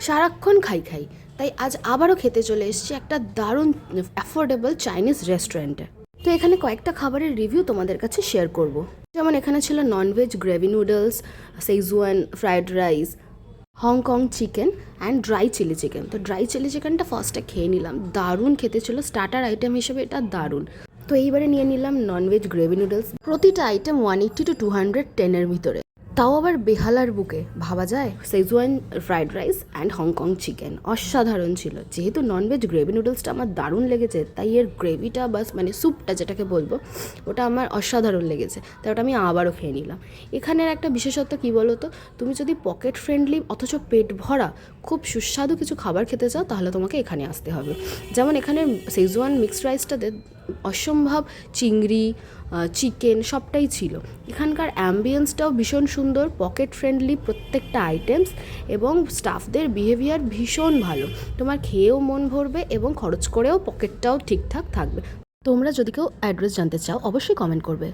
সারাক্ষণ খাই খাই, তাই আজ আবারও খেতে চলে এসেছি একটা দারুণ অ্যাফোর্ডেবল চাইনিজ রেস্টুরেন্টে। তো এখানে কয়েকটা খাবারের রিভিউ তোমাদের কাছে শেয়ার করব। যেমন এখানে ছিল non veg gravy noodles, schezwan fried rice, Hong Kong chicken and dry chilli chicken. তো ড্রাই চিলি চিকেনটা ফার্স্টে খেয়ে নিলাম, দারুণ খেতে ছিল, স্টার্টার আইটেম হিসেবে এটা দারুণ। তো এইবারে নিয়ে নিলাম ননভেজ গ্রেভি নুডলস, প্রতিটা আইটেম 180 to 210-এর ভিতরে, তাও আবার বেহালার বুকে, ভাবা যায়। Schezwan fried rice and Hong Kong chicken অসাধারণ ছিল। যেহেতু ননভেজ গ্রেভি নুডলসটা আমার দারুণ লেগেছে, তাই এর গ্রেভিটা বাস মানে স্যুপটা যেটাকে বলবো, ওটা আমার অসাধারণ লেগেছে, তাই ওটা আমি আবারও খেয়ে নিলাম। এখানের একটা বিশেষত্ব কী বলো তো, তুমি যদি পকেট ফ্রেন্ডলি অথচ পেট ভরা খুব সুস্বাদু কিছু খাবার খেতে চাও, তাহলে তোমাকে এখানে আসতে হবে। যেমন এখানে সেজওয়ান মিক্সড রাইসটাতে অসম্ভব চিংড়ি, চিকেন সবটাই ছিল। এখানকার অ্যাম্বিয়েন্সটাও ভীষণ সুন্দর, পকেট ফ্রেন্ডলি প্রত্যেকটা আইটেমস, এবং স্টাফদের বিহেভিয়ার ভীষণ ভালো। তোমার খেয়েও মন ভরবে এবং খরচ করেও পকেটটাও ঠিকঠাক থাকবে। তোমরা যদি কেউ অ্যাড্রেস জানতে চাও অবশ্যই কমেন্ট করবে।